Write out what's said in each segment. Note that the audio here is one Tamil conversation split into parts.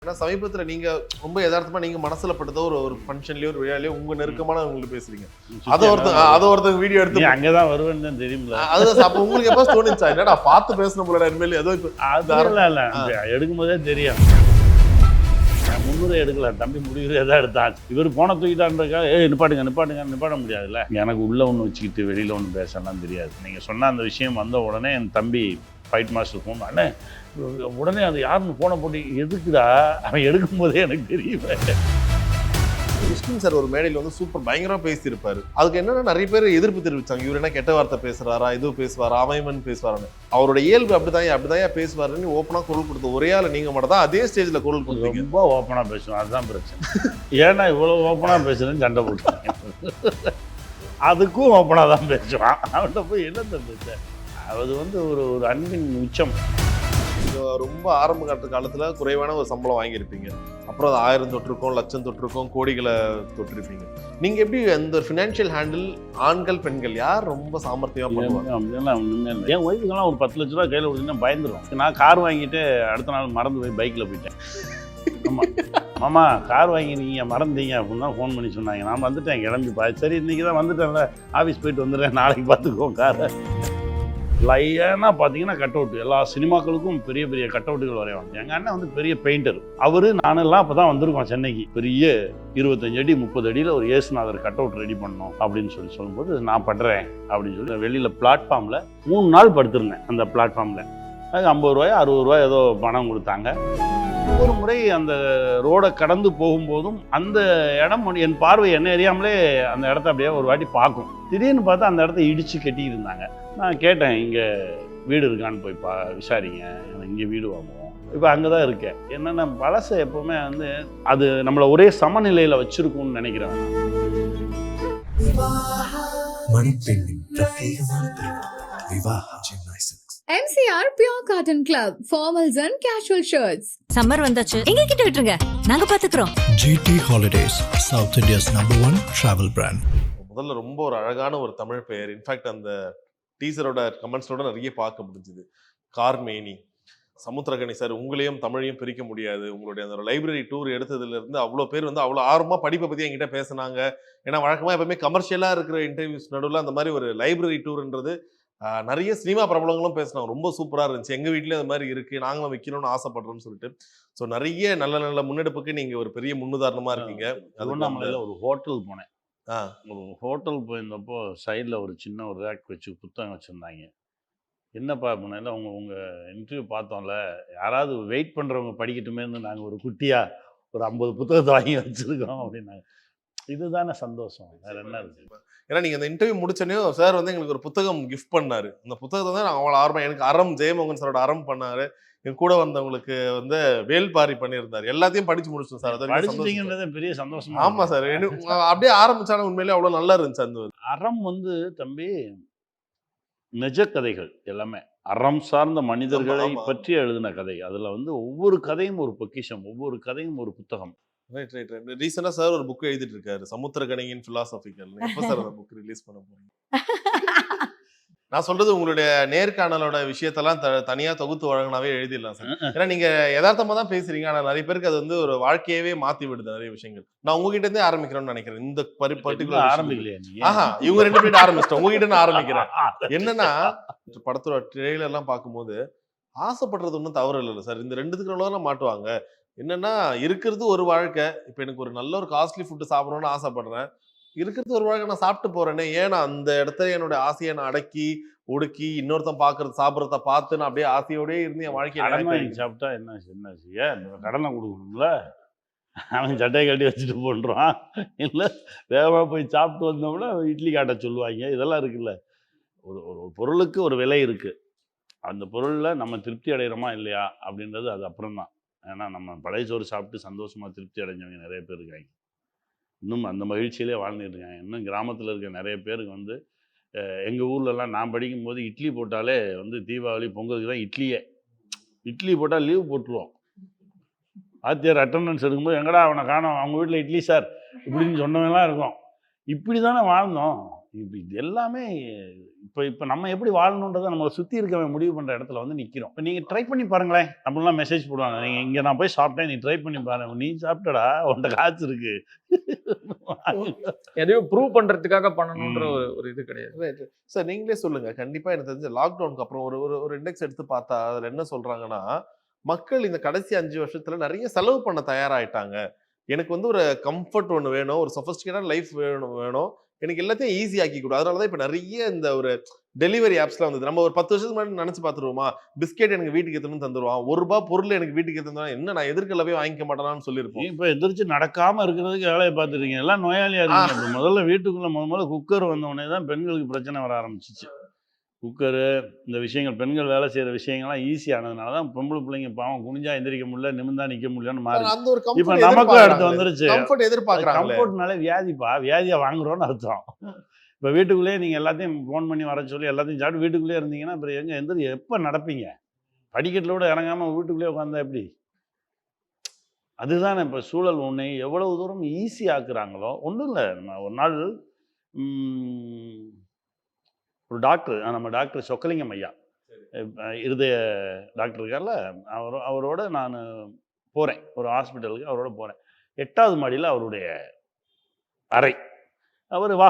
ஏன்னா சமீபத்துல நீங்க ரொம்ப யதார்த்தமா நீங்க மனசுல பட்டதோ ஒரு ஃபங்க்ஷன்லயோ ஒரு விழாலயோ உங்க நெருக்கமான உங்களுக்கு பேசுறீங்க. அத ஒருத்தங்க வீடியோ எடுத்து அங்கதான் வருவேன்னு தான் தெரியுமில்ல. அதுதான் அப்ப உங்களுக்கு எப்ப தோணுச்சா என்னடா பார்த்து பேசணும் போல இனிமேல் ஏதோ இல்ல எடுக்கும் போதே தெரியும். முன்னுரை எடுக்கல, தம்பி முடிவுரை தான் எடுத்தான். இவர் போன தூக்கிட்டான்றக்கா நிப்பாட்ட முடியாதுல்ல. எனக்கு உள்ள ஒன்று வச்சுக்கிட்டு வெளியில ஒன்று பேசலாம் தெரியாது. நீங்க சொன்ன அந்த விஷயம் வந்த உடனே என் தம்பி ஃபைட் மாஸ்டர் ஃபோன் பண்ண உடனே அது யாருன்னு போன போட்டு எதுக்குடா அவன் எடுக்கும் போதே எனக்கு தெரியல. விஷ்ணு சார் ஒரு மேடையில் வந்து சூப்பர் பயங்கரமா பேசியிருப்பாரு. அதுக்கு என்னன்னா நிறைய பேர் எதிர்ப்பு தெரிவிச்சாங்க. இவர் என்ன கெட்ட வார்த்தை பேசுறாரா, இது பேசுவாரா, அமைமன் பேசுவாரான்னு. அவரோட இயல்பு அப்படிதான் பேசுவாருன்னு ஓப்பனா குரல் கொடுத்த ஒரே ஆள் நீங்க மட்டும் தான் அதே ஸ்டேஜ்ல குரல் கொடுத்தீங்க. ரொம்ப ஓப்பனா பேசுவோம், அதுதான் பிரச்சனை. ஏன்னா இவ்வளவு ஓப்பனா பேசுறேன்னு சண்டை போட்டுருக்கேன். அதுக்கும் ஓப்பனா தான் பேசுவான். அவன்கிட்ட போய் என்னத்தை பேச, அது வந்து ஒரு அன்பின் உச்சம். ரொம்ப ஆரம்ப காலத்துல குறைவான ஒரு சம்பளம் வாங்கியிருப்பீங்க. அப்புறம் அது 1000 தொட்டிருக்கோம், லட்சம் தொட்டிருக்கோம், கோடிகளை தொட்டிருப்பீங்க. நீங்க எப்படி அந்த ஃபினான்ஷியல் ஹேண்டில் ஆண்கள் பெண்கள் யார் ரொம்ப சாமர்த்தியமா பண்ணுவாங்க? என் ஒய்ஃபுக்கெல்லாம் ஒரு 10 லட்ச ரூபா கையில் கொடுத்தீங்கன்னா பயந்துடும். நான் கார் வாங்கிட்டு அடுத்த நாள் மறந்து போய் பைக்கில் போயிட்டேன். ஆமாம் மாமா கார் வாங்கிருக்கீங்க மறந்தீங்க அப்படின்னு தான் ஃபோன் பண்ணி சொன்னாங்க. நான் வந்துட்டேன் கிளம்பி சரி இன்னைக்கு தான் வந்துட்டேன்ல, ஆஃபீஸ் போயிட்டு வந்துடுறேன், நாளைக்கு பார்த்துக்குவோம் காரை. லைனா பார்த்தீங்கன்னா கட் அவுட், எல்லா சினிமாக்களுக்கும் பெரிய பெரிய கட் அவுட்டுகள் வரைவாங்க. எங்கள் அண்ணன் வந்து பெரிய பெயிண்டர். அவரு நானெல்லாம் அப்போ தான் வந்திருக்கோம் சென்னைக்கு. பெரிய 25 அடி 30 அடியில் ஒரு ஏசுநாதர் கட் அவுட் ரெடி பண்ணணும் அப்படின்னு சொல்லும்போது நான் பண்ணுறேன் அப்படின்னு சொல்லி வெளியில் பிளாட்ஃபார்மில் 3 நாள் படுத்திருந்தேன். அந்த பிளாட்ஃபார்மில் அது 50 ரூபாய் 60 ரூபாய் ஏதோ பணம் கொடுத்தாங்க. ஒரு முறை அந்த ரோடை கடந்து போகும்போதும் அந்த இடம் என் பார்வை என்ன அறியாமலே அந்த இடத்த அப்படியே ஒரு வாட்டி பார்க்கும். திடீர்னு பார்த்தா அந்த இடத்த இடித்து கட்டிக்கிட்டு இருந்தாங்க. நான் கேட்டேன், இங்கே வீடு இருக்கான்னு போய் விசாரிங்க, இங்கே வீடு வாங்குவோம். இப்போ அங்கே தான் இருக்கேன். என்னென்ன பழசை எப்போவுமே வந்து அது நம்மளை ஒரே சமநிலையில் வச்சுருக்கும்னு நினைக்கிறேன். MCR Pure Cotton Club, formals and casual shirts. Summer வந்தாச்சு, எங்க கிட்ட விட்டுருங்க, நாங்க பாத்துக்கிறோம். GT Holidays, South India's #1 travel brand. முதல்ல ரொம்ப ஒரு அழகான ஒரு தமிழ் பெயர். இன்ஃபேக்ட் அந்த டீசரோட கமெண்ட்ஸோட நிறைய பார்க்க முடிஞ்சுது. கார்மேனி. சமுத்திரகனி சார், உங்களையும் தமிழையும் பிரிக்க முடியாது. உங்களுடைய அந்த லைப்ரரி டூர் எடுத்ததுல இருந்து அவ்வளோ பேர் வந்து அவ்வளோ ஆர்வமா படிப்பை பத்தி என்கிட்ட பேசினாங்க. ஏன்னா வழக்கமா எப்பவுமே கமர்ஷியலா இருக்கிற இன்டர்வியூஸ் நடுவில் அந்த மாதிரி ஒரு லைப்ரரி டூர்ன்றது நிறைய சினிமா பிரபலங்களும் பேசினாங்க. ரொம்ப சூப்பரா இருந்துச்சு, எங்க வீட்லயும் அது மாதிரி இருக்கு, நாங்களும் வைக்கணும்னு ஆசைப்படுறோம்னு சொல்லிட்டு. ஸோ நிறைய நல்ல முன்னெடுப்புக்கு நீங்க ஒரு பெரிய முன்னுதாரணமா இருக்கீங்க. திருவண்ணாமலையில ஒரு ஹோட்டல் போனேன். ஒரு ஹோட்டல் போயிருந்தப்போ சைடில் ஒரு சின்ன ஒரு ரேக் வச்சு புத்தகம் வச்சுருந்தாங்க. என்னப்பா அப்படின்னா, உங்கள் இன்டர்வியூ பார்த்தோம்ல, யாராவது வெயிட் பண்ணுறவங்க படிக்கட்டுமேன்னு நாங்கள் ஒரு குட்டியாக ஒரு 50 புத்தகத்தை வாங்கி வச்சுருக்கோம் அப்படின்னாங்க. இதுதானே சந்தோஷம், வேற என்ன இருக்கு? ஏன்னா நீங்க அந்த இன்டர்வியூ முடிச்சோன்னே சார் வந்து எங்களுக்கு ஒரு புத்தகம் கிஃப்ட் பண்ணாரு. அந்த புத்தகத்தை தான் நான் அவ்வளோ ஆர்வம், எனக்கு அறம் ஜெயமோகன் சாரோட அறம் பண்ணாரு. என் கூட வந்தவங்களுக்கு வந்து வேல்பாரி பண்ணியிருந்தாரு. எல்லாத்தையும் படிச்சு முடிச்சோம் சார். படிச்சிட்டீங்கன்றதே பெரிய சந்தோஷம். ஆமா சார், அப்படியே ஆரம்பிச்சாலும் உண்மையிலே அவ்வளவு நல்லா இருந்துச்சு. அந்த அறம் வந்து தம்பி நிஜ கதைகள் எல்லாமே அறம் சார்ந்த மனிதர்களை பற்றி எழுதின கதை. அதுல வந்து ஒவ்வொரு கதையும் ஒரு பொக்கிஷம், ஒவ்வொரு கதையும் ஒரு புத்தகம். ரைட். ரீசெண்டா சார் ஒரு புக் எழுதிட்டு இருக்காரு, சமுத்திரகனியின் பிலாசபிக்கல். எப்ப சார் அந்த புக் ரிலீஸ் பண்ண போறீங்க? நான் சொல்றது உங்களுடைய நேர்காணலோட விஷயத்தெல்லாம் தனியா தொகுத்து வழங்கினாவே எழுதிடலாம் சார். ஏன்னா நீங்க யதார்த்தமா தான் பேசுறீங்க. ஆனா நிறைய பேருக்கு அது வந்து ஒரு வாழ்க்கையவே மாத்தி விடுது நிறைய விஷயங்கள். நான் உங்ககிட்ட இருந்தே ஆரம்பிக்கிறேன்னு நினைக்கிறேன். இந்த பர்டிகுலர் ஆரம்பிக்கலையா? இவங்க 2 பேரும் ஆரம்பிச்சிட்டோம். உங்ககிட்ட நான் ஆரம்பிக்கிறேன். என்னன்னா படத்தோட ட்ரெய்லர் எல்லாம் பார்க்கும்போது ஆசைப்படுறது ஒன்றும் தவறு இல்லை சார். இந்த 2த்துக்கு மாட்டுவாங்க. என்னன்னா இருக்கிறது ஒரு வாழ்க்கை. இப்ப எனக்கு ஒரு நல்ல ஒரு காஸ்ட்லி ஃபுட்டு சாப்பிடணும்னு ஆசைப்படுறேன். இருக்கிறது ஒரு வாழ்க்கை, நான் சாப்பிட்டு போறேனே. ஏன்னா அந்த இடத்துல என்னோட ஆசையை நான் அடக்கி ஒடுக்கி இன்னொருத்தன் பாக்குறது சாப்பிட்றத பார்த்து நான் அப்படியே ஆசையோடய இருந்து என் வாழ்க்கையை சாப்பிட்டா என்ன செய்ய, கடனை கொடுக்கணும்ல. அவன் சட்டையை கட்டி வச்சுட்டு போன்றான். இல்லை வேகமாக போய் சாப்பிட்டு வந்தோம்னா இட்லி காட்ட சொல்லுவாங்க. இதெல்லாம் இருக்குல்ல. ஒரு பொருளுக்கு ஒரு விலை இருக்கு. அந்த பொருளில் நம்ம திருப்தி அடைகிறோமா இல்லையா அப்படின்றது அது அப்புறம் தான். ஏன்னா நம்ம பழைய சோறு சாப்பிட்டு சந்தோஷமா திருப்தி அடைஞ்சவங்க நிறைய பேர் இருக்காங்க. இன்னும் அந்த மகிழ்ச்சியிலே வாழ்ந்துட்டு இருக்காங்க. இன்னும் கிராமத்தில் இருக்க நிறைய பேருக்கு வந்து எங்கள் ஊர்லலாம் நான் படிக்கும்போது இட்லி போட்டாலே வந்து தீபாவளி பொங்கலுக்கு தான் இட்லி போட்டால் லீவ் போட்டுருவோம். ஆத்தியார் அட்டண்டன்ஸ் எடுக்கும்போது எங்கடா அவனை காணோம், அவங்க வீட்டில் இட்லி சார் இப்படின்னு சொன்னவங்கலாம் இருக்கும். இப்படி தானே வாழ்ந்தோம். இப்போ இது எல்லாமே இப்போ நம்ம எப்படி வாழணுன்றதை நம்மளை சுற்றி இருக்கவன் முடிவு பண்ணுற இடத்துல வந்து நிற்கிறோம். இப்போ நீங்கள் ட்ரை பண்ணி பாருங்களேன், அப்படிலாம் மெசேஜ் போடுவாங்க. நீங்கள் இங்கே நான் போய் சாப்பிட்டேன், நீ ட்ரை பண்ணி பாருங்க. நீ சாப்பிட்டடா, உன்கிட்ட காசு இருக்கு. எதையும் ப்ரூவ் பண்றதுக்காக பண்ணணுன்ற ஒரு இது கிடையாது. சார் நீங்களே சொல்லுங்க. கண்டிப்பா எனக்கு தெரிஞ்ச லாக்டவுனுக்கு அப்புறம் ஒரு இண்டெக்ஸ் எடுத்து பார்த்தா அதுல என்ன சொல்றாங்கன்னா, மக்கள் இந்த கடைசி 5 வருஷத்துல நிறைய செலவு பண்ண தயாராயிட்டாங்க. எனக்கு வந்து ஒரு கம்ஃபர்ட் ஒன்று வேணும், ஒரு சொஃபிஸ்டிகேட்டட் லைஃப் வேணும், எனக்கு எல்லாத்தையும் ஈஸி ஆக்கி கொடு. அதனாலதான் இப்ப நிறைய இந்த ஒரு டெலிவரி ஆப்ஸ்லாம் வந்தது. நம்ம ஒரு 10 வருஷத்துக்கு முன்னாடி நினைச்சு பார்த்துருவோமா, பிஸ்கெட் எனக்கு வீட்டுக்கு எடுத்துன்னு தந்துருவான், ₹1 பொருள் எனக்கு வீட்டுக்கு எடுத்து என்ன நான் எதிர்க்கல போய் வாங்கிக்க மாட்டேனான்னு சொல்லியிருப்போம். இப்போ எந்திரிச்சு நடக்காம இருக்கிறதுக்கு வேலையை பார்த்துருக்கீங்க, எல்லாம் நோயாளியா இருக்கீங்க. முதல்ல வீட்டுக்குள்ள முதல்ல குக்கர் வந்த உடனே தான் பெண்களுக்கு பிரச்சனை வர ஆரம்பிச்சிச்சு. குக்கரு இந்த விஷயங்கள் பெண்கள் வேலை செய்யற விஷயங்கள்லாம் ஈஸி ஆனதுனால தான் பொம்பளை பிள்ளைங்க பாவம் குனிஞ்சா எந்திரிக்க முடியல, நிமிந்தா நிக்க முடியலன்னு மாறி அந்த ஒரு இப்போ நமக்கும் அடுத்து கம்ஃபர்ட் வந்துருச்சு. கம்ஃபர்ட் எதிர்பார்க்கறாங்க. கம்ஃபர்ட்னாலே வியாதியா வாங்குறோம்னு அர்த்தம். இப்போ வீட்டுக்குள்ளேயே நீங்கள் எல்லாத்தையும் ஃபோன் பண்ணி வர சொல்லி எல்லாத்தையும் சாப்பிட்டு வீட்டுக்குள்ளேயே இருந்தீங்கன்னா அப்புறம் எந்திரி எப்போ நடப்பீங்க? படிக்கட்டில் கூட இறங்காமல் வீட்டுக்குள்ளேயே உட்காந்தா எப்படி? அதுதானே இப்போ சூழல். ஒன்று எவ்வளவு தூரம் ஈஸி ஆக்குறாங்களோ. ஒன்றும் இல்லை, நம்ம ஒரு நாள் ஒரு டாக்டர், நம்ம டாக்டர் சொக்கலிங்கம் ஐயா, இருதய டாக்டர் இருக்கார்ல, அவரோட நான் போகிறேன் ஒரு ஹாஸ்பிட்டலுக்கு. அவரோட போகிறேன். 8வது மாடியில் அவருடைய அறை. அவர் வா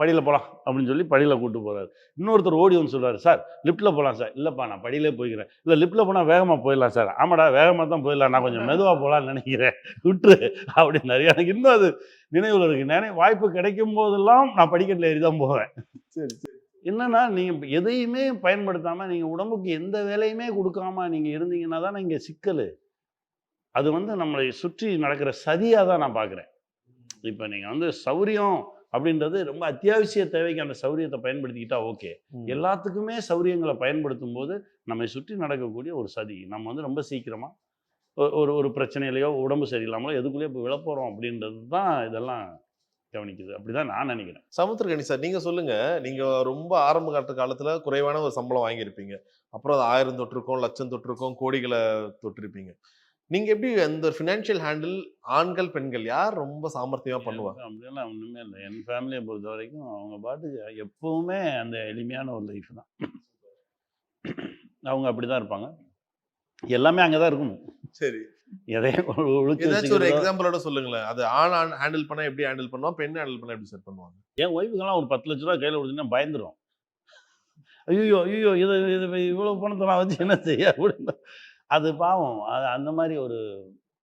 படியில் போகலாம் அப்படின்னு சொல்லி படியில் கூப்பிட்டு போகிறார். இன்னொருத்தர் ஓடி வந்து சொல்கிறார், சார் லிஃப்ட்டில் போகலாம் சார். இல்லைப்பா நான் படியிலே போய்க்கிறேன். இல்லை லிஃப்ட்டில் போனால் வேகமாக போயிடலாம் சார். ஆமாடா வேகமாக தான் போயிடலாம், நான் கொஞ்சம் மெதுவாக போகலான்னு நினைக்கிறேன், விட்டுரு அப்படின்னாரு. எனக்கு இன்னும் அது நினைவில் இருக்குது. நிறைய வாய்ப்பு கிடைக்கும் போதெல்லாம் நான் படிக்கட்டில் ஏறி தான் போவேன். சரி சரி. என்னன்னா நீங்கள் எதையுமே பயன்படுத்தாமல் நீங்கள் உடம்புக்கு எந்த வேலையுமே கொடுக்காம நீங்கள் இருந்தீங்கன்னா தான் இங்கே சிக்கல். அது வந்து நம்மளை சுற்றி நடக்கிற சதியாக தான் நான் பார்க்குறேன். இப்போ நீங்கள் வந்து சௌரியம் அப்படின்றது ரொம்ப அத்தியாவசிய தேவைக்கு அந்த சௌரியத்தை பயன்படுத்திக்கிட்டா ஓகே. எல்லாத்துக்குமே சௌரியங்களை பயன்படுத்தும் போது நம்மை சுற்றி நடக்கக்கூடிய ஒரு சதி. நம்ம வந்து ரொம்ப சீக்கிரமா ஒரு பிரச்சனையிலையோ உடம்பு சரியில்லாமலோ எதுக்குள்ளேயோ இப்போ விழப்போறோம் அப்படின்றது தான் இதெல்லாம் கவனிக்குது. அப்படிதான் நான் நினைக்கிறேன். சமுத்திரகனி சார் நீங்க சொல்லுங்க. நீங்க ரொம்ப ஆரம்ப காலத்துல குறைவான ஒரு சம்பளம் வாங்கியிருப்பீங்க. அப்புறம் அது 1000 தொட்டிருக்கும், லட்சம் தொட்டிருக்கும், கோடிகளை தொட்டிருப்பீங்க. நீங்க எப்படி அந்த ஃபினான்ஷியல் ஹேண்டில் ஆண்கள் பெண்கள் யார் ரொம்ப சாமர்த்தியமா பண்ணுவாங்க? அப்படியெல்லாம் ஒன்றுமே இல்லை. என் ஃபேமிலியை பொறுத்த வரைக்கும் அவங்க பாட்டுக்கு எப்பவுமே அந்த எளிமையான ஒரு லைஃப் தான். அவங்க அப்படிதான் இருப்பாங்க. எல்லாமே அங்கதான் இருக்கணும். சரி. எதையும் ஏதாச்சும் ஒரு எக்ஸாம்பிளோட சொல்லுங்களேன். அது ஆண் ஹேண்டில் பண்ணா எப்படி ஹேண்டில் பண்ணுவான், பெண் ஹேண்டில் பண்ணா எப்படி செட் பண்ணுவாங்க? என் ஒய்ஃபுக்கெல்லாம் ஒரு 10 லட்ச ரூபா கையில் கொடுத்தீங்கன்னா பயந்துரும். ஐயோ இது இவ்வளவு பணத்தை நான் வச்சு என்ன செய்ய அப்படின்னு. அது பாவம். அது அந்த மாதிரி ஒரு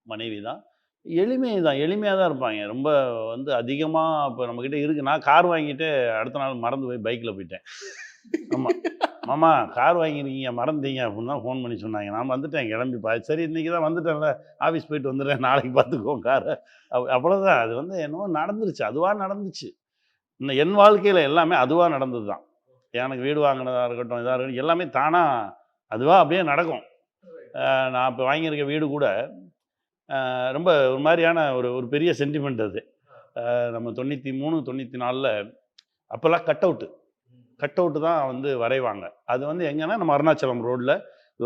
மனைவி தான். எளிமையாக தான் இருப்பாங்க. ரொம்ப வந்து அதிகமாக இப்போ நம்மக்கிட்ட இருக்குது. நான் கார் வாங்கிட்டு அடுத்த நாள் மறந்து போய் பைக்கில் போயிட்டேன். ஆமாம், மாமா கார் வாங்கியிருக்கீங்க மறந்தீங்க அப்படின்னு தான் ஃபோன் பண்ணி சொன்னாங்க. நான் வந்துட்டேன் கிளம்பி சரி இன்றைக்கி தான் வந்துட்டேன்ல, ஆஃபீஸ் போயிட்டு வந்துடுறேன், நாளைக்கு பார்த்துக்குவோம் காரை. அவ்வளோதான். அது வந்து என்னவோ நடந்துருச்சு, அதுவாக நடந்துச்சு. இன்னும் என் வாழ்க்கையில் எல்லாமே அதுவாக நடந்தது தான். எனக்கு வீடு வாங்கினதாக இருக்கட்டும், இதாக இருக்கட்டும், எல்லாமே தானாக அதுவாக அப்படியே நடக்கும். நான் இப்போ வாங்கியிருக்க வீடு கூட ரொம்ப ஒரு மாதிரியான ஒரு பெரிய சென்டிமெண்ட் அது. நம்ம 93, 94 அப்போல்லாம் கட் அவுட்டு தான் வந்து வரைவாங்க. அது வந்து எங்கன்னா நம்ம அருணாச்சலம் ரோட்டில்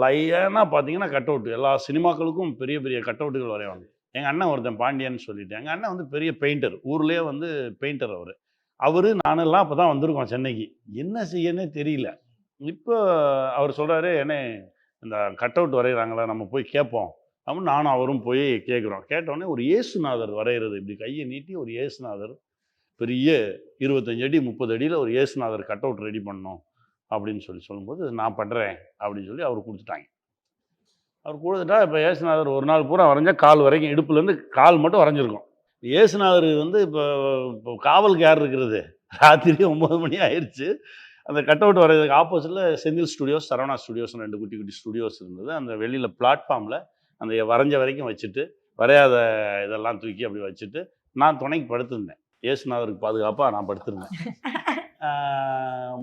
லைனாக பார்த்தீங்கன்னா கட் அவுட்டு. எல்லா சினிமாக்களுக்கும் பெரிய பெரிய கட் அவுட்டுகள் வரைவாங்க. எங்கள் அண்ணன் ஒருத்தன் பாண்டியன்னு சொல்லிட்டு, எங்கள் அண்ணன் வந்து பெரிய பெயிண்டர், ஊர்லேயே வந்து பெயிண்டர். அவர் நானெல்லாம் அப்போ தான் வந்திருக்கோம் சென்னைக்கு. என்ன செய்யன்னே தெரியல. இப்போ அவர் சொல்கிறாரு, என்ன இந்த கட் அவுட் வரைகிறாங்களா, நம்ம போய் கேட்போம் அப்படின்னு நானும் அவரும் போய் கேட்குறோம். கேட்டோடனே ஒரு இயேசுநாதர் வரைகிறது, இப்படி கையை நீட்டி ஒரு இயேசுநாதர் பெரிய 25 அடி 30 அடியில் ஒரு இயேசுநாதர் கட் அவுட் ரெடி பண்ணணும் அப்படின்னு சொல்லும்போது நான் பண்ணுறேன் அப்படின்னு சொல்லி அவர் கொடுத்துட்டாங்க. அவர் கொடுத்துட்டா இப்போ இயேசுநாதர் ஒரு நாள் பூரா வரைஞ்சா கால் வரைக்கும், இடுப்புலேருந்து கால் மட்டும் வரைஞ்சிருக்கும். இயேசுநாதர் வந்து இப்போ காவலுக்கு யார் இருக்கிறது? ராத்திரி 9 மணி ஆயிடுச்சு. அந்த கட் அவுட் வரைகிறதுக்கு ஆப்போசிட்டில் செந்தில் ஸ்டுடியோஸ், சரவணா ஸ்டுடியோஸ் 2 குட்டி குட்டி ஸ்டுடியோஸ் இருந்தது. அந்த வெளியில் பிளாட்ஃபார்மில் அந்த வரைஞ்ச வரைக்கும் வச்சுட்டு, வரையாத இதெல்லாம் தூக்கி அப்படி வச்சுட்டு நான் துணைக்கு படுத்திருந்தேன். இயேசுநாதருக்கு பாதுகாப்பாக நான் படுத்திருந்தேன்.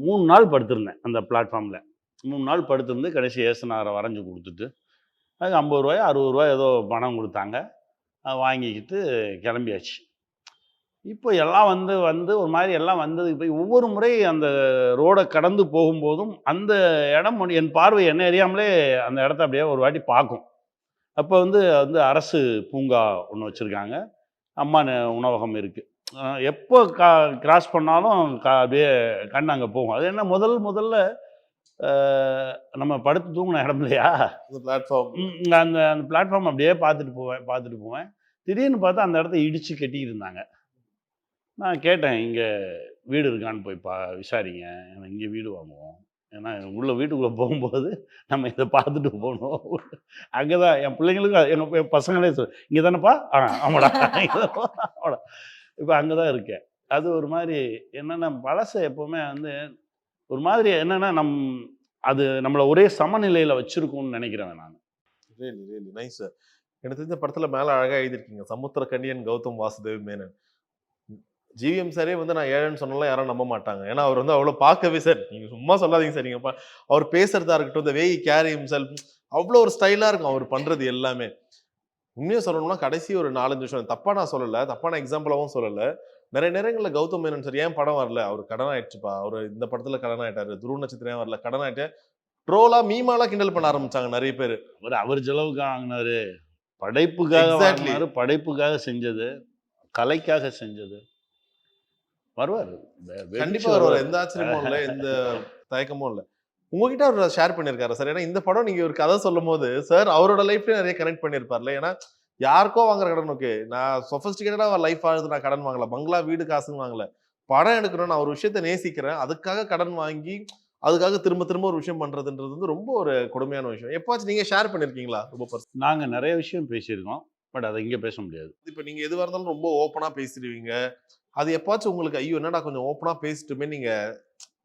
3 நாள் படுத்திருந்தேன் அந்த பிளாட்ஃபார்மில். 3 நாள் படுத்திருந்து கடைசி இயேசுநாதரை வரைஞ்சி கொடுத்துட்டு அதுக்கு 50 ரூபாய் 60 ரூபாய் ஏதோ பணம் கொடுத்தாங்க. வாங்கிக்கிட்டு கிளம்பியாச்சு. இப்போ எல்லாம் வந்து ஒரு மாதிரி எல்லாம் வந்ததுக்கு போய் ஒவ்வொரு முறை அந்த ரோடை கடந்து போகும்போதும் அந்த இடம் என் பார்வை என்ன அறியாமலே அந்த இடத்த அப்படியே ஒரு வாட்டி பார்க்கும். அப்போ வந்து அரசு பூங்கா ஒன்று வச்சுருக்காங்க, அம்மா உணவகம் இருக்குது. எப்போ கிராஸ் பண்ணாலும் அப்படியே கண் அங்கே போகும். அது என்ன முதல்ல நம்ம படுத்து தூங்கின இடம் இல்லையா, அந்த பிளாட்ஃபார்ம் அந்த அந்த பிளாட்ஃபார்ம் அப்படியே பார்த்துட்டு போவேன். திடீர்னு பார்த்தா அந்த இடத்த இடித்து கட்டிக்கிட்டு இருந்தாங்க. நான் கேட்டேன், இங்கே வீடு இருக்கான்னு போய் விசாரிங்க, எனக்கு இங்கே வீடு வாங்குவோம். ஏன்னா வீட்டுக்குள்ளே போகும்போது நம்ம இதை பார்த்துட்டு போகணும். அங்கே தான் என் பிள்ளைங்களுக்கு எங்கள் பசங்களே இங்கே தானேப்பா ஆமாடா ஆமாடா இப்போ அங்கே தான் இருக்கேன். அது ஒரு மாதிரி என்னென்னா பழசை எப்போவுமே வந்து ஒரு மாதிரி என்னென்னா அது நம்மளை ஒரே சமநிலையில் வச்சுருக்கோம்னு நினைக்கிறேன் நான். Really really nice sir. எனக்கு தெரிஞ்ச படத்தில் மேலே அழகாக எழுதியிருக்கீங்க, சமுத்திரக்கனியன் கௌதம் வாசுதேவ் மேனன். ஜிவிஎம் சாரே வந்து நான் ஏழைன்னு சொன்னாலும் யாரும் நம்ப மாட்டாங்க. ஏன்னா அவர் வந்து அவ்வளோ பார்க்கவே சார், நீங்கள் சும்மா சொல்லாதீங்க சார், நீங்கள் அவர் பேசுறதா இருக்கட்டும், இந்த வே கேரி ஹிம்செல்ஃப் அவ்வளோ ஒரு ஸ்டைலாக இருக்கும் அவர் பண்ணுறது எல்லாமே. உண்மையாக சொல்லணும்னா கடைசி ஒரு 4-5 வருஷம், தப்பாக நான் சொல்லலை, தப்பான எக்ஸாம்பிளாகவும் சொல்லலை, நிறைய நேரங்களில் கௌதம் மேனன் சார் ஏன் படம் வரல, அவர் கடன் ஆயிடுச்சுப்பா, அவர் இந்த படத்தில் கடன் ஆயிட்டாரு, துருவ நட்சத்திரம் வரல கடன் ஆயிட்டு ட்ரோலா மீமாலாம் கிண்டல் பண்ண ஆரம்பிச்சாங்க நிறைய பேர். அவர் செலவுக்கு வாங்கினாரு, படைப்புக்காக வாங்கினாரு, படைப்புக்காக செஞ்சது, கலைக்காக செஞ்சது. வருவார், கண்டிப்பா வருவார், எந்த ஆச்சரியமும் இல்லை, எந்த தயக்கமும் இல்லை. உங்ககிட்ட அவர் ஷேர் பண்ணியிருக்காரு சார். ஏன்னா இந்த படம் நீங்க ஒரு கதை சொல்லும் போது சார் அவரோட லைஃப்லயே நிறைய கனெக்ட் பண்ணியிருப்பார்ல. ஏன்னா யாருக்கோ வாங்குற கடன், ஓகே நான் சொஃபிஸ்டிகேட்டடா லைஃப் ஆகுது, நான் கடன் வாங்கல, பங்களா வீடு காசுன்னு வாங்கல, படம் எடுக்கணும், நான் ஒரு விஷயத்த நேசிக்கிறேன், அதுக்காக கடன் வாங்கி அதுக்காக திரும்ப திரும்ப ஒரு விஷயம் பண்றதுன்றது வந்து ரொம்ப ஒரு கொடுமையான விஷயம். எப்போச்சும் நீங்க ஷேர் பண்ணிருக்கீங்களா? ரொம்ப நாங்க நிறைய விஷயம் பேசியிருக்கோம், பட் அதை இங்க பேச முடியாது. இப்ப நீங்க எதுவாக இருந்தாலும் ரொம்ப ஓப்பனா பேசிடுவீங்க. அது எப்பாச்சும் உங்களுக்கு ஐயோ என்னடா கொஞ்சம் ஓப்பனா பேசிட்டுமே நீங்க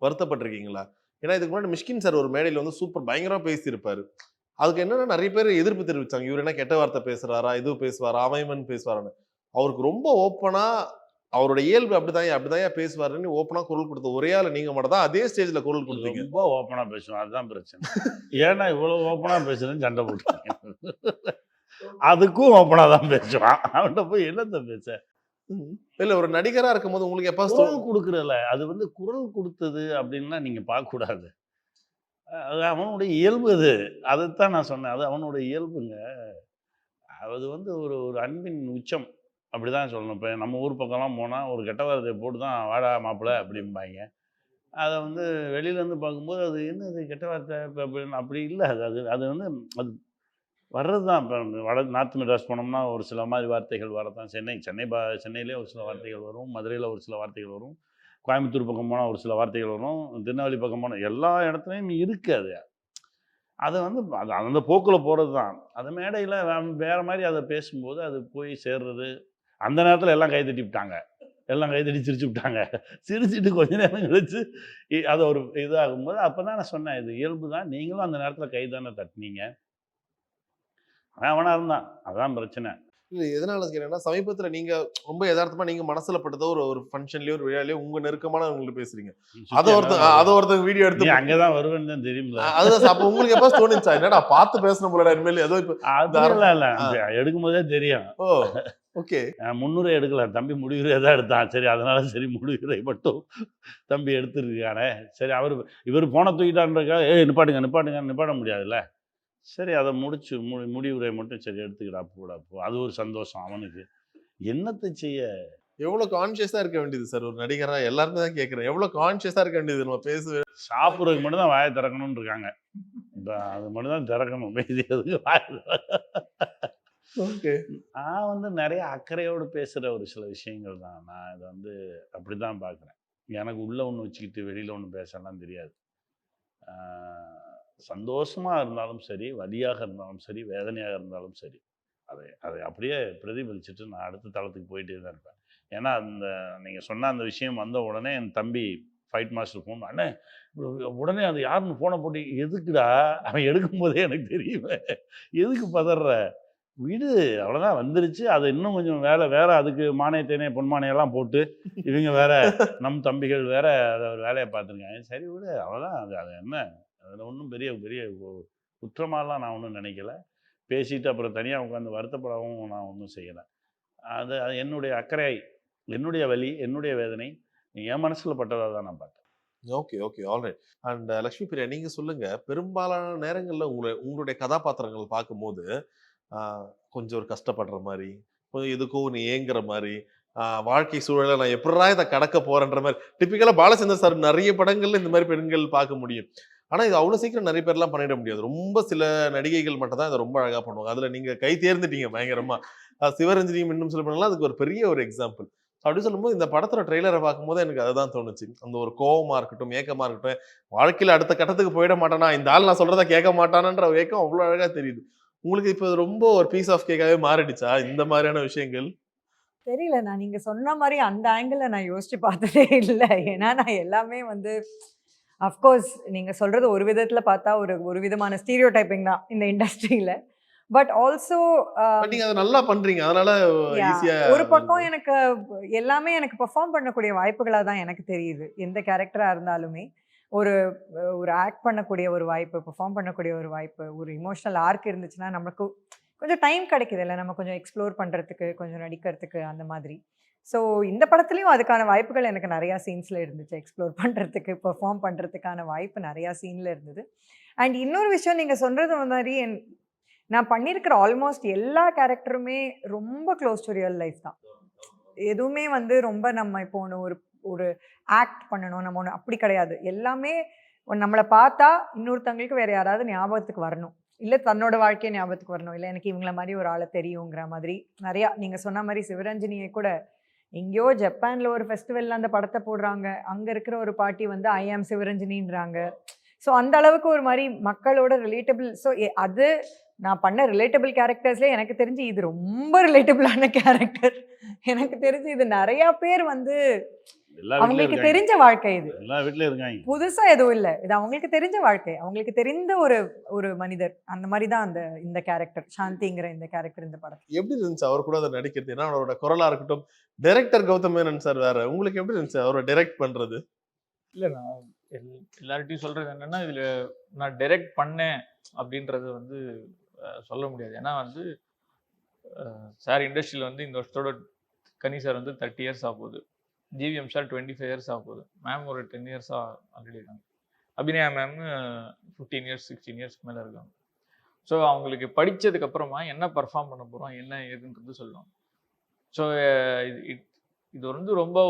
வருத்தப்பட்டிருக்கீங்களா? ஏன்னா இதுக்கு முன்னாடி மிஷ்கின் சார் ஒரு மேடையில் வந்து சூப்பர் பயங்கரமா பேசியிருப்பாரு. அதுக்கு என்னன்னா நிறைய பேர் எதிர்ப்பு தெரிவிச்சாங்க, இவர் என்ன கெட்ட வார்த்தை பேசுறாரா, இது பேசுவாரா, அவன் பேசுவாரான்னு. அவருக்கு ரொம்ப ஓப்பனா அவரோட இயல்பு அப்படிதான் பேசுவாருன்னு ஓப்பனா குரல் கொடுத்த ஒரே ஆள் நீங்க மட்டும் தான். அதே ஸ்டேஜ்ல குரல் கொடுத்தீங்க. ரொம்ப ஓப்பனா பேசுவோம், அதுதான் பிரச்சனை. ஏன்னா இவ்வளவு ஓப்பனா பேசுறேன்னு சண்டை போட்டாங்க. அதுக்கும் ஓப்பனா தான் பேசுவான், அவன்கிட்ட போய் என்னத்த பேச. இல்ல ஒரு நடிகரா இருக்கும்போது உங்களுக்கு எப்ப குரல் கொடுக்குறல, அது வந்து குரல் கொடுத்தது அப்படின்னா நீங்க பார்க்க கூடாது. அது அவனுடைய இயல்பு, அதைத்தான் நான் சொன்னேன், அது அவனுடைய இயல்புங்க. அது வந்து ஒரு ஒரு அன்பின் உச்சம், அப்படிதான் சொல்லணும். இப்போ நம்ம ஊர் பக்கம்லாம் போனால் ஒரு கெட்ட வார்த்தையை போட்டு தான் வாடா மாப்பிள்ளை அப்படிம்பாங்க. அதை வந்து வெளியிலேருந்து பார்க்கும்போது அது என்னது கெட்ட வார்த்தை இப்போ அப்படின்னு அப்படி இல்லை. அது வந்து அது வர்றது தான். இப்போ நார்த் மெட்ராஸ் போனோம்னா ஒரு சில மாதிரி வார்த்தைகள் வரதான். சென்னையிலே ஒரு சில வார்த்தைகள் வரும், மதுரையில் ஒரு சில வார்த்தைகள் வரும், கோயம்புத்தூர் பக்கம் போனால் ஒரு சில வார்த்தைகள் வரும், திருநெல்வேலி பக்கம் போனால் எல்லா இடத்துலையும் இருக்குது. அது வந்து அது அந்த போக்கில் போகிறது தான். அது மேடையில் வேறு மாதிரி அதை பேசும்போது அது போய் சேர்றது. அந்த நேரத்தில் எல்லாம் கைத்தட்டி விட்டாங்க, எல்லாம் கைத்தட்டி சிரிச்சு விட்டாங்க. சிரிச்சுட்டு கொஞ்ச நேரம் கழிச்சு அது ஒரு இதாகும்போது அப்போ தான் நான் சொன்னேன், இது இயல்பு தான், நீங்களும் அந்த நேரத்தில் கை தானே தட்டினீங்க, அவனா இருந்தான், அதான் பிரச்சனை. இல்லை எதனால கேட்டேன்னா சமீபத்துல நீங்க ரொம்ப யதார்த்தமா நீங்க மனசுல பட்டதோ ஒரு ஃபங்க்ஷன்லயோ ஒரு விழாலயோ உங்க நெருக்கமான உங்களுக்கு பேசுறீங்க, அதை ஒருத்தங்க வீடியோ எடுத்து அங்கதான் வருவேன்னு தான் தெரியுமில்ல. அதுதான் அப்ப உங்களுக்கு எப்ப தோணுச்சா என்னடா பார்த்து பேசணும் போல இனிமேல் ஏதோ இல்ல எடுக்கும் போதே தெரியும். ஓ ஓகே, 300 எடுக்கல, தம்பி முடிவுரை தான் எடுத்தான். சரி அதனால சரி முடிவுரை மட்டும் தம்பி எடுத்துருக்கானே, சரி இவர் போன தூக்கிட்டான்றக்கா நிப்பாட்ட முடியாதுல்ல. சரி அதை முடிச்சு முடிவுரை மட்டும் சரி எடுத்துக்கிடா போடா போ, அது ஒரு சந்தோஷம் அவனுக்கு. என்னத்தை செய்ய எவ்வளவு கான்சியஸா இருக்க வேண்டியது சார் ஒரு நடிகரா, எல்லாருமே தான் கேட்கிறேன், எவ்வளவு கான்சியஸா இருக்க வேண்டியது. நம்ம பேச சாப்பிட்றதுக்கு மட்டும் தான் வாயை திறக்கணும்னு இருக்காங்க, அது மட்டும் தான் திறக்கணும், பேசியதுக்கு ஓகே. நான் வந்து நிறைய அக்கறையோடு பேசுகிற ஒரு சில விஷயங்கள் தான். நான் இதை வந்து அப்படி தான் பார்க்குறேன். எனக்கு உள்ளே ஒன்று வச்சுக்கிட்டு வெளியில் ஒன்று பேசலாம் தெரியாது. சந்தோஷமாக இருந்தாலும் சரி, வலியாக இருந்தாலும் சரி, வேதனையாக இருந்தாலும் சரி, அதை அப்படியே பிரதிபலிச்சுட்டு நான் அடுத்த தளத்துக்கு போயிட்டே தான் இருப்பேன். ஏன்னா நீங்கள் சொன்ன அந்த விஷயம் வந்த உடனே என் தம்பி ஃபைட் மாஸ்டர் ஃபோன் அண்ணே உடனே அது யாருன்னு ஃபோனை போட்டு, எதுக்குடா அவன் எடுக்கும்போதே எனக்கு தெரியுமே, எதுக்கு பதற, வீடு அவ்வளோதான் வந்துருச்சு, அது இன்னும் கொஞ்சம் வேற அதுக்கு மானியத்தேனே பொன்மானையெல்லாம் போட்டு இவங்க வேற நம் தம்பிகள் வேற அதை ஒரு வேலையை பார்த்துருக்காங்க. சரி விடு அவ்வளோதான், அது என்ன, அதில் ஒன்றும் பெரிய குற்றமாலாம் நான் ஒன்றும் நினைக்கல. பேசிட்டு அப்புறம் தனியாக உட்காந்து வருத்தப்படவும் நான் ஒன்றும் செய்யலை. அது என்னுடைய அக்கறை, என்னுடைய வலி, என்னுடைய வேதனை என் மனசில் பட்டதாக தான் நான் பார்த்தேன். Okay okay alright. And Lakshmi Priya நீங்கள் சொல்லுங்கள், பெரும்பாலான நேரங்களில் உங்களுடைய கதாபாத்திரங்கள் பார்க்கும்போது கொஞ்சம் ஒரு கஷ்டப்படுற மாதிரி, கொஞ்சம் எதுக்கோ நீ ஏங்குற மாதிரி, வாழ்க்கை சூழலை நான் எப்படா இதை கடக்க போறேன்ற மாதிரி டிப்பிக்கலா பாலச்சந்தர் சார் நிறைய படங்கள்ல இந்த மாதிரி பெண்கள் பார்க்க முடியும். ஆனா இது அவ்வளவு சீக்கிரம் நிறைய பேர்லாம் பண்ணிட முடியாது. ரொம்ப சில நடிகைகள் மட்டும் தான் இதை ரொம்ப அழகா பண்ணுவாங்க. அதுல நீங்க கை தேர்ந்துட்டீங்க பயங்கரமா. சிவரஞ்சனியும் இன்னும் சில பண்ணலாம் அதுக்கு ஒரு பெரிய ஒரு எக்ஸாம்பிள். அப்படி சொல்லும்போது இந்த படத்தோட ட்ரெய்லரை பார்க்கும்போது எனக்கு அதுதான் தோணுச்சு. அந்த ஒரு கோவமா இருக்கட்டும், ஏக்கமா இருக்கட்டும், வாழ்க்கையில அடுத்த கட்டத்துக்கு போயிட மாட்டானா, இந்த ஆள் நான் சொல்றதை கேட்க மாட்டானான்ற ஏக்கம் அவ்வளவு அழகா தெரியுது. உங்களுக்கு இப்போ ரொம்ப ஒரு பீஸ் ஆஃப் கேக்காவே மாறிடுச்சா இந்த மாதிரியான விஷயங்கள்? தெரியல. நீங்க சொன்ன மாரி அந்த ஆங்கிள்ல நான் யோசிச்சு பார்த்ததே இல்ல. ஏன்னா நான் எல்லாமே வந்து அஃப்கோர்ஸ் நீங்க சொல்றது ஒரு விதத்துல பார்த்தா ஒரு விதமான ஸ்டீரியோடைப்பிங் தான் இந்த இண்டஸ்ட்ரியில. பட் ஆல்சோ பட் நீங்க அதை நல்லா பண்றீங்க. அதனால ஈஸியா ஒரு பக்கம் எனக்கு எல்லாமே எனக்கு பெர்ஃபார்ம் பண்ணக்கூடிய வாய்ப்புகளா தான் எனக்கு தெரியுது. எந்த கேரக்டரா இருந்தாலுமே ஒரு ஒரு ஆக்ட் பண்ணக்கூடிய ஒரு வாய்ப்பு, பெர்ஃபார்ம் பண்ணக்கூடிய ஒரு வாய்ப்பு, ஒரு இமோஷனல் ஆர்க் இருந்துச்சுன்னா நமக்கு கொஞ்சம் டைம் கிடைக்குது இல்லை, நம்ம கொஞ்சம் எக்ஸ்ப்ளோர் பண்ணுறதுக்கு, கொஞ்சம் நடிக்கிறதுக்கு அந்த மாதிரி. ஸோ இந்த படத்துலையும் அதுக்கான வாய்ப்புகள் எனக்கு நிறையா சீன்ஸில் இருந்துச்சு. எக்ஸ்ப்ளோர் பண்ணுறதுக்கு, பெர்ஃபார்ம் பண்ணுறதுக்கான வாய்ப்பு நிறையா சீனில் இருந்தது. அண்ட் இன்னொரு விஷயம் நீங்கள் சொல்கிறது மாதிரி நான் பண்ணியிருக்கிற ஆல்மோஸ்ட் எல்லா கேரக்டருமே ரொம்ப க்ளோஸ் டு ரியல் லைஃப் தான். எதுவுமே வந்து ரொம்ப நம்ம இப்போ ஒரு ஒரு ஆக்ட் பண்ணணும் நம்ம ஒன்று அப்படி கிடையாது. எல்லாமே நம்மளை பார்த்தா இன்னொருத்தவங்களுக்கு வேறு யாராவது ஞாபகத்துக்கு வரணும், இல்லை தன்னோட வாழ்க்கையை ஞாபகத்துக்கு வரணும், இல்லை எனக்கு இவங்கள மாதிரி ஒரு ஆளை தெரியுங்கிற மாதிரி நிறையா. நீங்கள் சொன்ன மாதிரி சிவரஞ்சனியை கூட எங்கேயோ ஜப்பானில் ஒரு ஃபெஸ்டிவலில் அந்த படத்தை போடுறாங்க. அங்கே இருக்கிற ஒரு பாட்டி வந்து ஐ ஆம் சிவரஞ்சனின்றாங்க. ஸோ அந்த அளவுக்கு ஒரு மாதிரி மக்களோட ரிலேட்டபிள். ஸோ அது நான் பண்ண ரிலேட்டபிள் கேரக்டர்ஸ்லேயே எனக்கு தெரிஞ்சு இது ரொம்ப ரிலேட்டபிளான கேரக்டர். எனக்கு தெரிஞ்சு இது நிறையா பேர் வந்து அவங்களுக்கு தெரிஞ்ச வாழ்க்கை. இது எல்லா வீட்லயும் இருக்காங்க, புதுசா எதுவும் இல்லை. இது அவங்களுக்கு தெரிஞ்ச வாழ்க்கை, அவங்களுக்கு தெரிந்த ஒரு மனிதர். அந்த மாதிரி தான் இந்த கேரக்டர், சாந்திங்கிற இந்த கேரக்டர் இந்த படம். எப்படி இருந்துச்சு அவர் கூட அதை நடிக்கிறது? ஏன்னா அவரோட குரலா இருக்கட்டும், டைரக்டர் கௌதம் மேனன் சார் வேற. உங்களுக்கு எப்படி இருந்துச்சு அவரை டைரக்ட் பண்றது? இல்லை நான் எல்லார்ட்டையும் சொல்றது என்னன்னா, இதுல நான் டைரக்ட் பண்ணேன் அப்படின்றது வந்து சொல்ல முடியாது. ஏன்னா வந்து சார் இண்டஸ்ட்ரியில் வந்து இந்த வருஷத்தோட கனி சார் வந்து 30 இயர்ஸ் ஆகுது, ஜிவிஎம் சார் 25 இயர்ஸ் ஆகுது, மேம் ஒரு 10 இயர்ஸாக ஆல்ரெடி இருக்காங்க, அபிநயா மேம் 15 இயர்ஸ் 16 இயர்ஸ்க்கு மேலே இருக்காங்க. ஸோ அவங்களுக்கு படித்ததுக்கு அப்புறமா என்ன பர்ஃபார்ம் பண்ண போகிறோம் என்ன ஏதுன்றது சொல்லணும். ஸோ இது வந்து ரொம்ப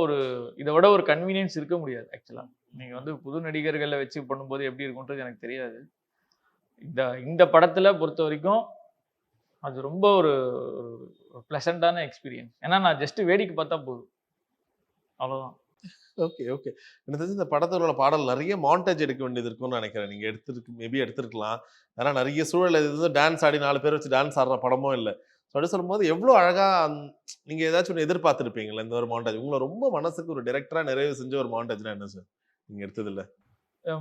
இதை விட ஒரு கன்வீனியன்ஸ் இருக்க முடியாது. ஆக்சுவலாக நீங்கள் வந்து புது நடிகர்களை வச்சு பண்ணும்போது எப்படி இருக்குன்றது எனக்கு தெரியாது. இந்த படத்தில் பொறுத்த வரைக்கும் அது ரொம்ப ஒரு ப்ளசண்டான எக்ஸ்பீரியன்ஸ். ஏன்னா நான் ஜஸ்ட்டு வேடிக்கை பார்த்தா போதும், அவ்வளோதான். Okay okay. எனக்கு தெரிஞ்சு இந்த படத்தோட பாடல் நிறைய மாண்டேஜ் எடுக்க வேண்டியது இருக்கும்னு நினைக்கிறேன். நீங்கள் மேபி எடுத்துருக்கலாம். ஏன்னா நிறைய சூழல் இது டான்ஸ் ஆடி 4 பேர் வச்சு டான்ஸ் ஆடுற படமும் இல்லை. ஸோ அப்படி சொல்லும்போது எவ்வளோ அழகாக நீங்கள் ஏதாச்சும் ஒன்று எதிர்பார்த்துருப்பீங்களா இந்த ஒரு மாண்டேஜ்? உங்களை ரொம்ப மனசுக்கு ஒரு டைரக்டராக நிறைவு செஞ்ச ஒரு மாண்டேஜ்னா என்ன சார் நீங்கள் எடுத்தது இல்லை?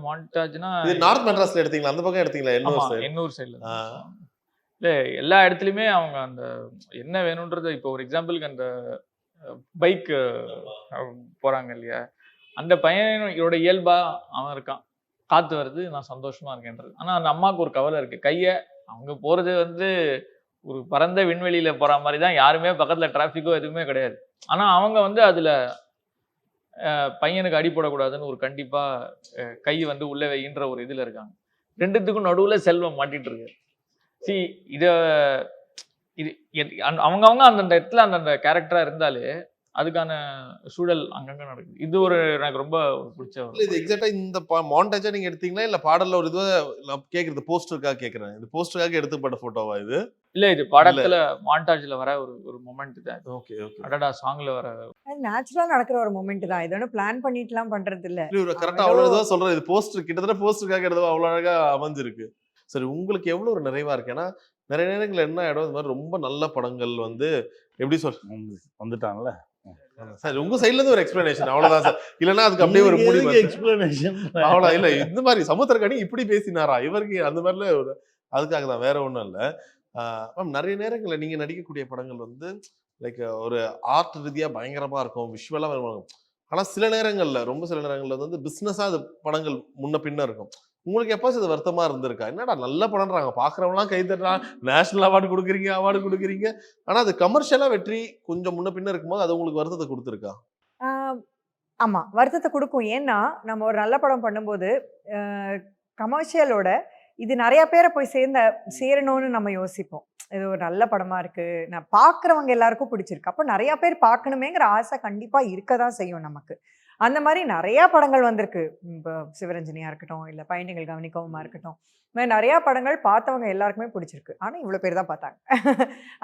மாண்டேஜ்னா இது நார்த் மெட்ராஸ்ல எடுத்தீங்களா, அந்த பக்கம் எடுத்தீங்களா? எண்ணூர் சைடில் இல்லை, எல்லா இடத்துலையுமே அவங்க அந்த என்ன வேணுன்றது. இப்போ ஒரு எக்ஸாம்பிளுக்கு அந்த பைக் போகிறாங்க இல்லையா, அந்த பையனோட இயல்பா அவன் இருக்கான், காற்று வருது நான் சந்தோஷமா இருக்கேன்றது. ஆனால் அந்த அம்மாவுக்கு ஒரு கவலை இருக்குது. கையை அவங்க போகிறது வந்து ஒரு பரந்த விண்வெளியில் போகிற மாதிரி தான், யாருமே பக்கத்தில் டிராஃபிக்கோ எதுவுமே கிடையாது. ஆனால் அவங்க வந்து அதில் பையனுக்கு அடிப்படக்கூடாதுன்னு ஒரு கண்டிப்பாக கை வந்து உள்ளே வைகின்ற ஒரு இதில் இருக்காங்க. ரெண்டுத்துக்கும் நடுவில் செல்வம் மாட்டிகிட்டு இருக்கு. இது அவங்கவுங்க அந்தந்த இடத்துல அந்தந்த கேரக்டரா இருந்தாலே அதுக்கான சூழல் அங்கங்க நடக்குது. இது எனக்கு ரொம்ப பிடிச்ச இது எக்ஸாக்டா இந்த மாண்டேஜா நீங்க எடுத்தீங்களா இல்ல பாடல்ல ஒரு இதுவா கேக்குறது போஸ்டருக்காக கேக்குறேன். இது போஸ்டருக்காக எடுத்துப்பட்ட போட்டோவா இது? இல்ல, இது படத்துல மாண்டாஜ்ல வர ஒரு மொமெண்ட் தான். Okay okay. அடடா சாங்ல வர நேச்சுரலா நடக்கிற ஒரு மொமெண்ட் தான். இது ஒன்றும் பிளான் பண்ணிட்டுலாம் பண்றது இல்ல. கரெக்டா அவ்வளவு இதுவா சொல்றேன். இது போஸ்டர் கிட்டத்தட்ட போஸ்டருக்காக எடுத்தவா அவ்வளவு அழகா அமைஞ்சிருக்கு. சரி, உங்களுக்கு எவ்வளவு ஒரு நிறைவா இருக்கு? ஏன்னா நிறைய நேரங்கள் என்ன ஆயிடும், இந்த மாதிரி ரொம்ப நல்ல படங்கள் வந்து எப்படி வந்துட்டாங்கல்ல சார், உங்க சைடுல இருந்து ஒரு எக்ஸ்பிளனேஷன் அவ்வளவுதான் சார். இல்லன்னா அதுக்கு அப்படியே ஒரு முடிவு எக்ஸ்பிளனேஷன் அவ்வளவு இல்ல. இந்த மாதிரி சமுத்திரக்கனி இப்படி பேசினாரா இவருக்கு, அந்த மாதிரில அதுக்காக தான், வேற ஒண்ணும் இல்ல. மேம், நிறைய நேரங்கள்ல நீங்க நடிக்கக்கூடிய படங்கள் வந்து லைக் ஒரு ஆர்ட் ரீதியா பயங்கரமா இருக்கும், விஷுவலா இருக்கும். ஆனா சில நேரங்கள்ல வந்து பிசினஸா அது படங்கள் முன்ன பின்ன இருக்கும். உங்களுக்கு எப்பாச்சும் அது வருத்தமா இருந்திருக்கா? என்னடா நல்ல படம்ன்றாங்க, பாக்குறவங்களாம் கை தட்டுறாங்க, நேஷனல் அவார்டு கொடுக்குறீங்க, ஆனா அது கமர்ஷியலா வெற்றி கொஞ்சம் முன்ன பின்ன இருக்கும்போது அது உங்களுக்கு வருத்தத்தை கொடுத்துருக்கா? ஆமா, வருத்தத்தை கொடுக்கும். ஏன்னா நம்ம ஒரு நல்ல படம் பண்ணும்போது கமர்ஷியலோட இது நிறைய பேரை போய் சேரணும்னு நம்ம யோசிப்போம். இது ஒரு நல்ல படமா இருக்கு, நான் பார்க்குறவங்க எல்லாருக்கும் பிடிச்சிருக்கு, அப்போ நிறைய பேர் பார்க்கணுமேங்கிற ஆசை கண்டிப்பா இருக்க தான் செய்யும் நமக்கு. அந்த மாதிரி நிறையா படங்கள் வந்திருக்கு. இப்போ சிவரஞ்சனியா இருக்கட்டும், இல்லை பயணிகள் கவனிக்கவுமா இருக்கட்டும், இந்த மாதிரி நிறையா படங்கள் பார்த்தவங்க எல்லாருக்குமே பிடிச்சிருக்கு. ஆனால் இவ்வளோ பேர் தான் பார்த்தாங்க.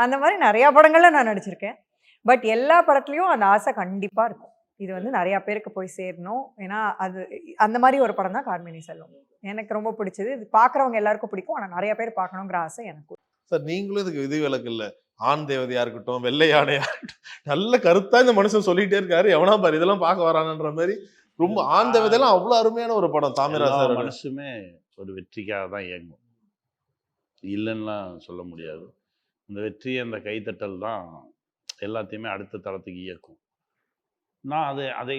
அந்த மாதிரி நிறையா படங்கள்ல நான் நடிச்சிருக்கேன். பட் எல்லா படத்துலையும் அந்த ஆசை கண்டிப்பா இருக்கும். இது வந்து நிறையா பேருக்கு போய் சேரணும். ஏன்னா அது அந்த மாதிரி ஒரு படம் தான் கார்மேனி செல்வம். எனக்கு ரொம்ப பிடிச்சது. இது பார்க்குறவங்க எல்லாருக்கும் பிடிக்கும். ஆனால் நிறைய பேர் பார்க்கணுங்கிற ஆசை எனக்கு. சார் நீங்களும் இதுக்கு விதிவிலக்கு இல்லை. ஆண் தேவதையா இருக்கட்டும், வெள்ளை யானையா இருக்கட்டும், நல்ல கருத்தா இந்த மனுஷன் சொல்லிட்டே இருக்காரு. எவனா பாரு இதெல்லாம் பார்க்க வரானன்ற மாதிரி ரொம்ப ஆண் தேவதையெல்லாம் அவ்வளவு அருமையான ஒரு படம் தாமிரா எல்லா சார். மனசுமே ஒரு வெற்றிக்காக தான் இயங்கும், இல்லைன்னுலாம் சொல்ல முடியாது. இந்த வெற்றி, அந்த கைத்தட்டல் தான் எல்லாத்தையுமே அடுத்த தளத்துக்கு இயக்கும். நான் அதை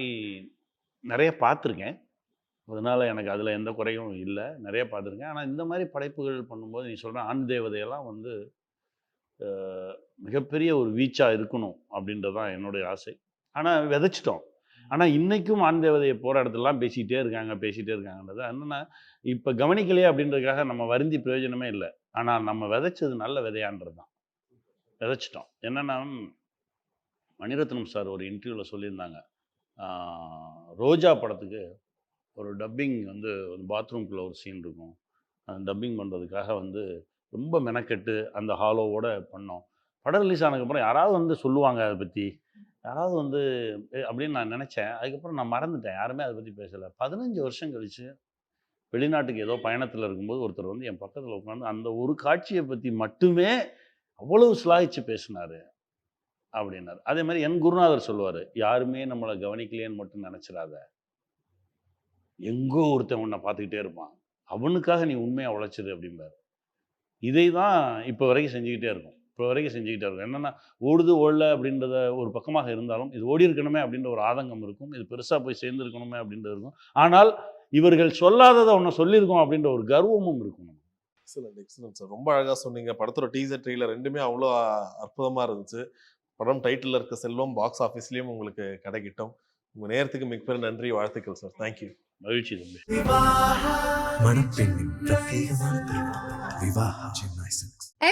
நிறைய பார்த்துருக்கேன். அதனால எனக்கு அதில் எந்த குறையும் இல்லை, நிறைய பார்த்துருக்கேன். ஆனால் இந்த மாதிரி படைப்புகள் பண்ணும்போது நீ சொல்கிற ஆண் தேவதையெல்லாம் வந்து மிகப்பெரிய ஒரு வீச்சாக இருக்கணும் அப்படின்றது தான் என்னுடைய ஆசை. ஆனால் விதைச்சிட்டோம். ஆனால் இன்றைக்கும் ஆண் தேவதையை போகிற இடத்துலலாம் பேசிகிட்டே இருக்காங்கன்றது என்னென்னா, இப்போ கவனிக்கலையே அப்படின்றதுக்காக நம்ம வருந்தி பிரயோஜனமே இல்லை. ஆனால் நம்ம விதைச்சது நல்ல விதையான்றது தான். விதைச்சிட்டோம். என்னென்னா, மணிரத்னம் சார் ஒரு இன்டர்வியூவில் சொல்லியிருந்தாங்க, ரோஜா படத்துக்கு ஒரு டப்பிங் வந்து பாத்ரூம்குள்ளே ஒரு சீன் இருக்கும். அந்த டப்பிங் பண்ணுறதுக்காக வந்து ரொம்ப மெனக்கெட்டு அந்த ஹாலோவோட பண்ணோம். படம் ரிலீஸ் ஆனதுக்கப்புறம் யாராவது வந்து சொல்லுவாங்க அதை பற்றி, யாராவது வந்து அப்படின்னு நான் நினச்சேன். அதுக்கப்புறம் நான் மறந்துட்டேன், யாருமே அதை பற்றி பேசலை. 15 வருஷம் கழித்து வெளிநாட்டுக்கு ஏதோ பயணத்தில் இருக்கும்போது ஒருத்தர் வந்து என் பக்கத்தில் உட்காந்து அந்த ஒரு காட்சியை பற்றி மட்டுமே அவ்வளவு சிலாகிச்சு பேசினார் அப்படின்னாரு. அதே மாதிரி என் குருநாதர் சொல்லுவார், யாருமே நம்மளை கவனிக்கலையேன்னு மட்டும் நினச்சிடாத, எங்கோ ஒருத்தன் உன்னை பார்த்துக்கிட்டே இருப்பான், அவனுக்காக நீ உண்மையாக உழைச்சிரு அப்படிம்பார். இதை தான் இப்போ வரைக்கும் செஞ்சுக்கிட்டே இருக்கும். என்னென்னா, ஓடுது ஓடல அப்படின்றத ஒரு பக்கமாக இருந்தாலும் இது ஓடி இருக்கணுமே அப்படின்ற ஒரு ஆதங்கம் இருக்கும், இது பெருசாக போய் சேர்ந்துருக்கணுமே அப்படின்றது இருக்கும். ஆனால் இவர்கள் சொல்லாததை ஒன்று சொல்லியிருக்கோம் அப்படின்ற ஒரு கர்வமும் இருக்கும். எக்ஸலன்ட் சார், ரொம்ப அழகாக சொன்னீங்க. படத்தோட டீசர் ட்ரெய்லர் ரெண்டுமே அவ்வளோ அற்புதமாக இருந்துச்சு. படம் டைட்டில் இருக்க செல்வம் பாக்ஸ் ஆஃபீஸ்லேயும் உங்களுக்கு கிடைக்கிட்டோம். உங்கள் நேரத்துக்கு மிகப்பெரிய நன்றி, வாழ்த்துக்கள் சார். தேங்க்யூ. மகிழ்ச்சி தம்பி.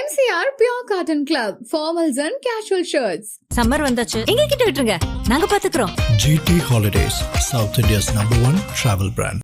MCR Pure Cotton Club, formals and casual shirts. Summer வந்தாச்சு, எங்க கிட்ட விட்டுருங்க, நாங்க பாத்துக்கிறோம். GT Holidays, South India's #1 travel brand.